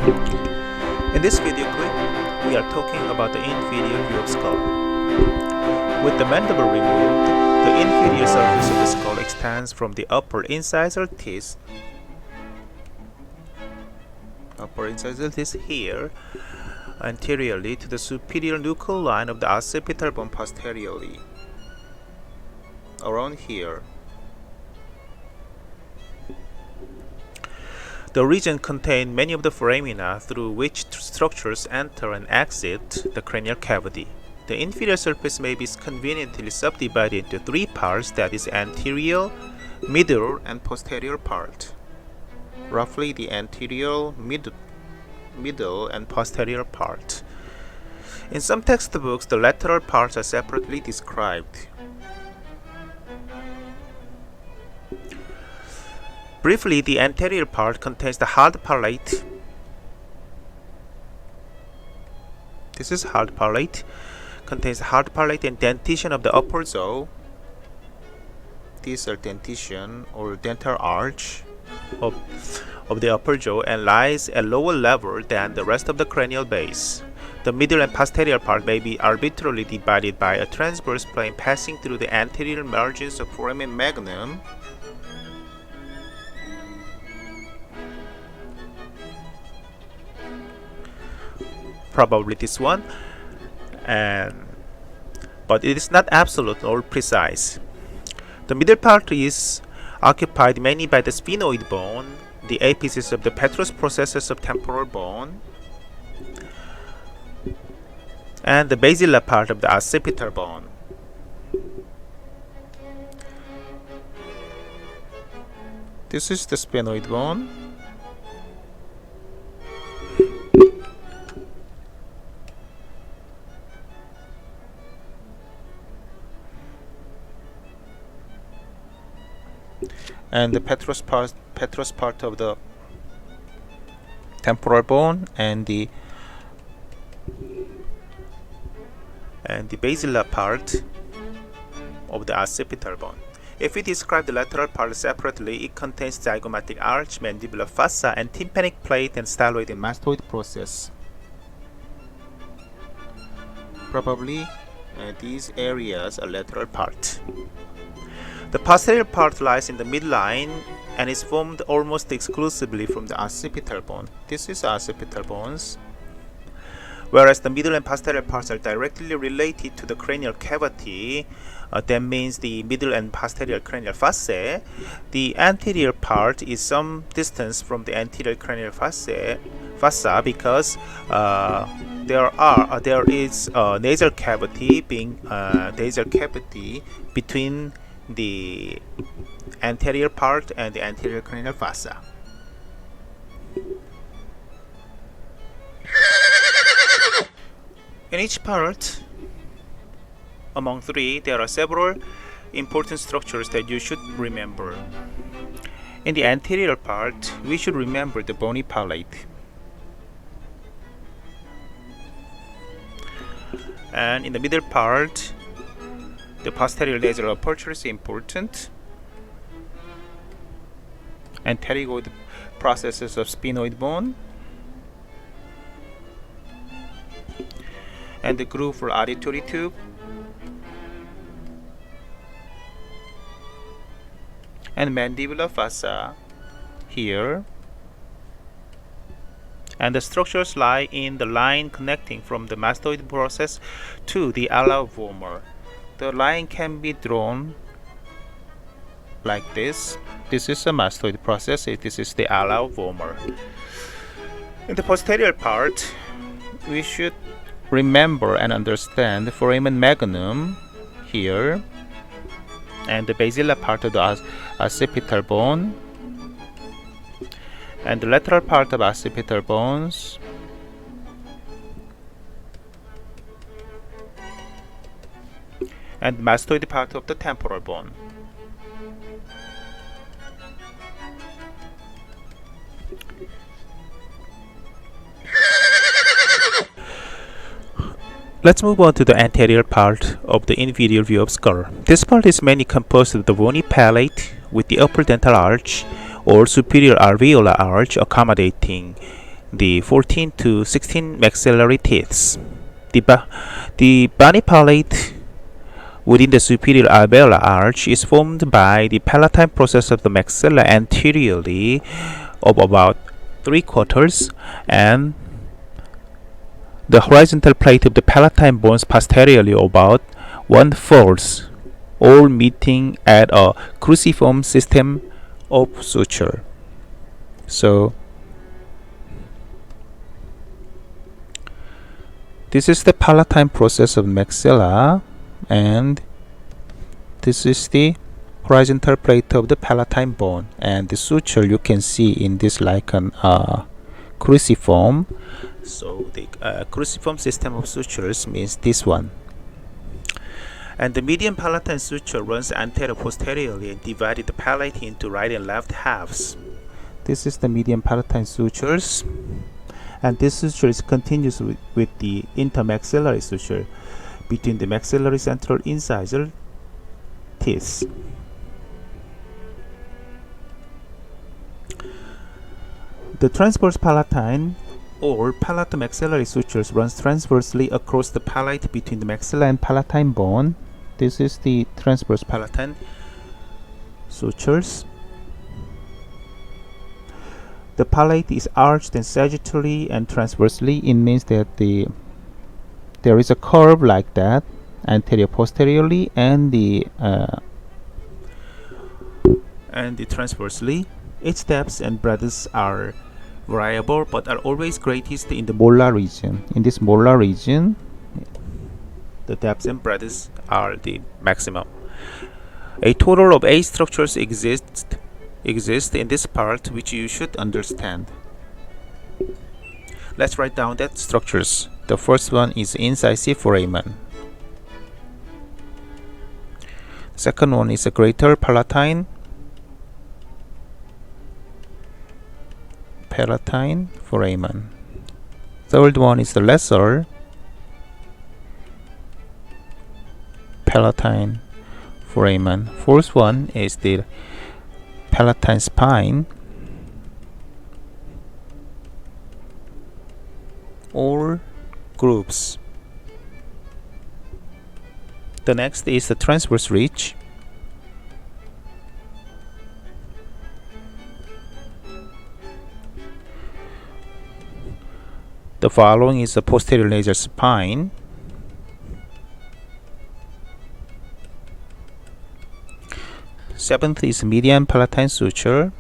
In this video clip, we are talking about the inferior view of skull. With the mandible removed, the inferior surface of the skull extends from the upper incisor teeth here anteriorly to the superior nuchal line of the occipital bone posteriorly, around here. The region contains many of the foramina through which structures enter and exit the cranial cavity. The inferior surface may be conveniently subdivided into three parts, that is anterior, middle, and posterior part. Roughly the anterior, middle, and posterior part. In some textbooks, the lateral parts are separately described. Briefly, the anterior part contains the hard palate. This is hard palate. Contains the hard palate and dentition of the upper jaw. These are dentition or dental arch of the upper jaw and lies at lower level than the rest of the cranial base. The middle and posterior part may be arbitrarily divided by a transverse plane passing through the anterior margins of foramen magnum. Probably this one, but it is not absolute or precise. The middle part is occupied mainly by the sphenoid bone, the apices of the petrous processes of temporal bone, and the basilar part of the occipital bone. This is the sphenoid bone. And the petrous part of the temporal bone and the basilar part of the occipital bone. If we describe the lateral part separately, it contains zygomatic arch, mandibular fossa, and tympanic plate and styloid and mastoid process. Probably these areas are lateral part. The posterior part lies in the midline and is formed almost exclusively from the occipital bone. This is occipital bones. Whereas the middle and posterior parts are directly related to the cranial cavity, that means the middle and posterior cranial fossae. The anterior part is some distance from the anterior cranial fossa because there is a nasal cavity between the anterior part and the anterior cranial fossa. In each part, among three, there are several important structures that you should remember. In the anterior part, we should remember the bony palate. And in the middle part, the posterior nasal aperture is important, and pterygoid processes of sphenoid bone, and the groove for auditory tube, and mandibular fossa here, and the structures lie in the line connecting from the mastoid process to the ala vomer. The line can be drawn like this. This is a mastoid process. This is the ala vomer. In the posterior part, we should remember and understand the foramen magnum here, and the basilar part of the occipital bone, and the lateral part of occipital bones, and mastoid part of the temporal bone. Let's move on to the anterior part of the inferior view of skull. This part is mainly composed of the bony palate with the upper dental arch or superior alveolar arch accommodating the 14 to 16 maxillary teeth. The bony palate within the superior alveolar arch is formed by the palatine process of the maxilla anteriorly of about 3/4 and the horizontal plate of the palatine bones posteriorly about 1/4, all meeting at a cruciform system of suture. So this is the palatine process of maxilla, and this is the horizontal plate of the palatine bone, and the suture you can see in this like an cruciform. So the cruciform system of sutures means this one. And the median palatine suture runs anterior-posteriorly and divided the palate into right and left halves. This is the median palatine sutures, and this suture is continuous with the intermaxillary suture between the maxillary central incisor teeth. The transverse palatine or palatomaxillary sutures runs transversely across the palate between the maxilla and palatine bone. This is the transverse palatine sutures. The palate is arched and sagittally and transversely. It means that there is a curve like that, anterior posteriorly and the transversely. Its depths and breadths are variable but are always greatest in the molar region. In this molar region, the depths and breadths are the maximum. A total of 8 structures exist in this part, which you should understand. Let's write down that structures. The first one is incisive foramen. Second one is a greater palatine foramen. Third one is the lesser palatine foramen. Fourth one is the palatine spine or grooves. The next is the transverse ridge. The following is the posterior nasal spine. Seventh is median palatine suture.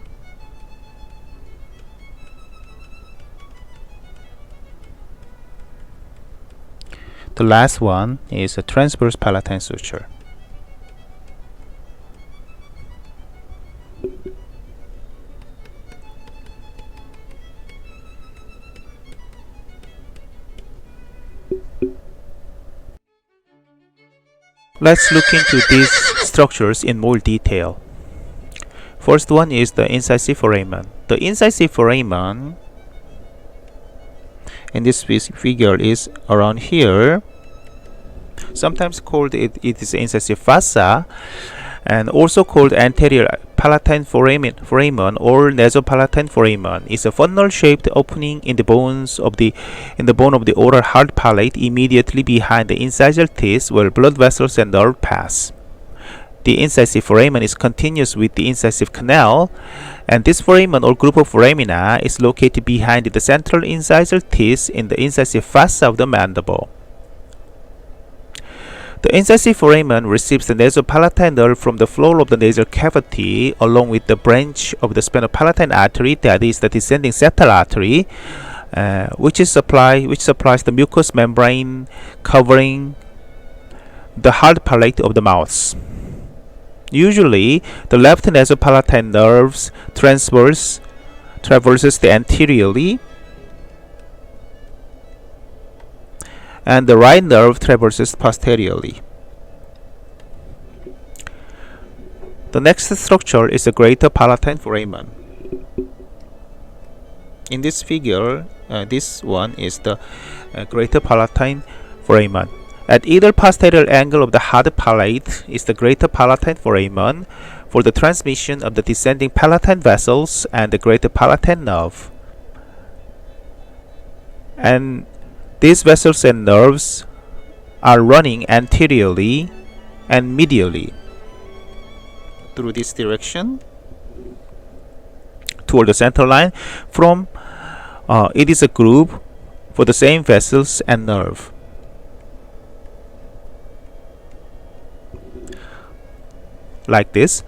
The last one is a transverse palatine suture. Let's look into these structures in more detail. First one is the incisive foramen. The incisive foramen in this figure is around here. Sometimes called it is incisive fossa, and also called anterior palatine foramen or nasopalatine foramen. Is a funnel-shaped opening in the bone of the oral hard palate immediately behind the incisal teeth, where blood vessels and nerve pass. The incisive foramen is continuous with the incisive canal, and this foramen or group of foramina is located behind the central incisal teeth in the incisive fossa of the mandible. The incisive foramen receives the nasopalatine nerve from the floor of the nasal cavity along with the branch of the sphenopalatine artery, that is the descending septal artery, which supplies the mucous membrane covering the hard palate of the mouth. Usually, the left nasopalatine nerves traverses the anteriorly, and the right nerve traverses posteriorly. The next structure is the greater palatine foramen. In this figure, this one is the greater palatine foramen. At either posterior angle of the hard palate is the greater palatine foramen for the transmission of the descending palatine vessels and the greater palatine nerve. And these vessels and nerves are running anteriorly and medially through this direction toward the center line. From it is a groove for the same vessels and nerve. Like this.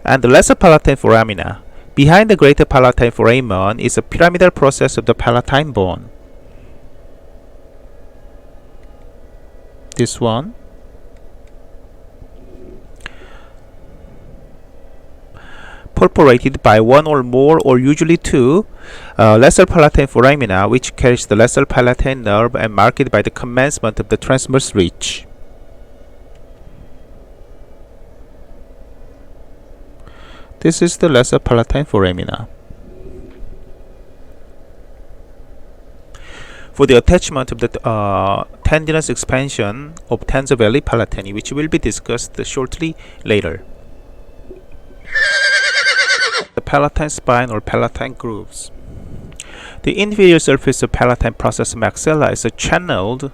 And the lesser palatine foramina. Behind the greater palatine foramen is a pyramidal process of the palatine bone. This one. Perforated by one or more, or usually two, lesser palatine foramina, which carries the lesser palatine nerve and marked by the commencement of the transverse ridge. This is the lesser palatine foramina. For the attachment of the tendinous expansion of tensor veli palatini, which will be discussed shortly later. The palatine spine or palatine grooves. The inferior surface of palatine process maxilla is channeled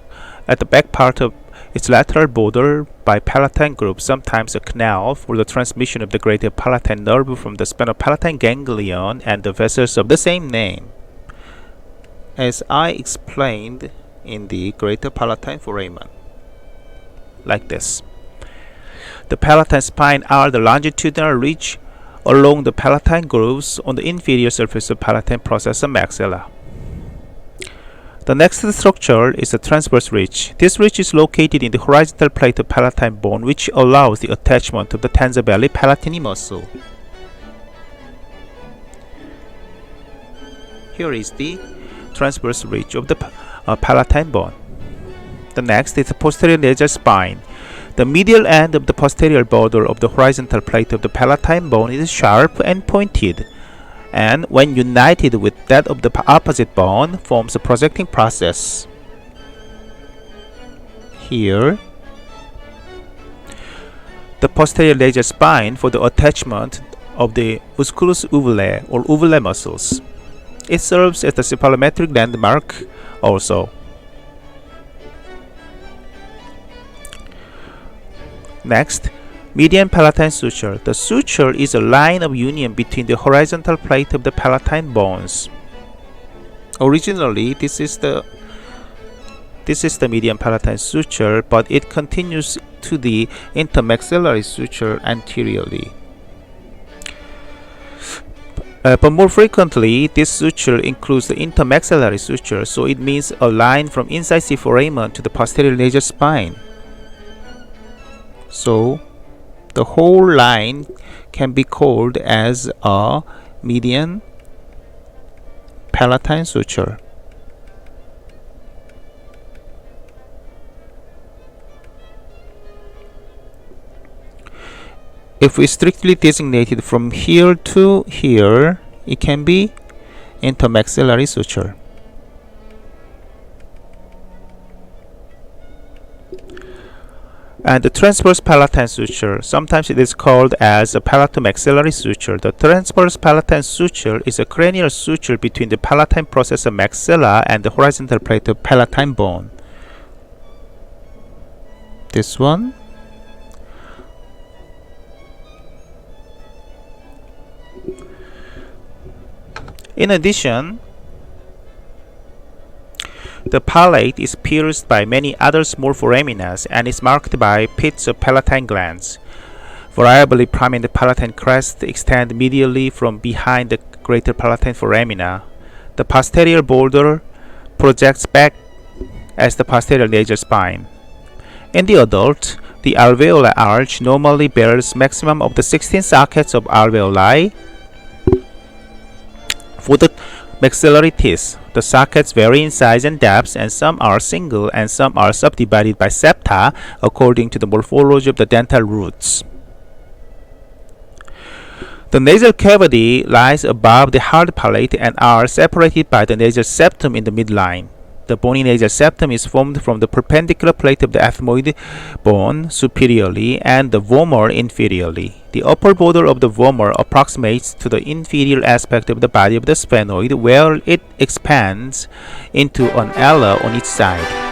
at the back part of its lateral border by palatine grooves, sometimes a canal, for the transmission of the greater palatine nerve from the spinopalatine ganglion and the vessels of the same name, as I explained in the greater palatine foramen. Like this. The palatine spine are the longitudinal ridge along the palatine grooves on the inferior surface of palatine process maxilla. The next structure is the transverse ridge. This ridge is located in the horizontal plate of palatine bone, which allows the attachment of the tensor veli palatini muscle. Here is the transverse ridge of the palatine bone. The next is the posterior nasal spine. The medial end of the posterior border of the horizontal plate of the palatine bone is sharp and pointed, and when united with that of the opposite bone forms a projecting process. Here, the posterior nasal spine for the attachment of the musculus uvulae or uvulae muscles. It serves as the cephalometric landmark also. Next, median palatine suture. The suture is a line of union between the horizontal plate of the palatine bones. Originally, this is the median palatine suture, but it continues to the intermaxillary suture anteriorly. But more frequently, this suture includes the intermaxillary suture, so it means a line from incisive foramen to the posterior nasal spine. So, the whole line can be called as a median palatine suture. If we strictly designate it from here to here, it can be intermaxillary suture. And the transverse palatine suture, sometimes it is called as a palatomaxillary suture. The transverse palatine suture is a cranial suture between the palatine process of maxilla and the horizontal plate of palatine bone. This one. In addition, the palate is pierced by many other small foraminas and is marked by pits of palatine glands. Variably prominent palatine crests extend medially from behind the greater palatine foramina. The posterior border projects back as the posterior nasal spine. In the adult, the alveolar arch normally bears maximum of the 16 sockets of alveoli. For the maxillary teeth, the sockets vary in size and depth, and some are single and some are subdivided by septa according to the morphology of the dental roots. The nasal cavity lies above the hard palate and are separated by the nasal septum in the midline. The bony nasal septum is formed from the perpendicular plate of the ethmoid bone superiorly and the vomer inferiorly. The upper border of the vomer approximates to the inferior aspect of the body of the sphenoid, where it expands into an ala on each side.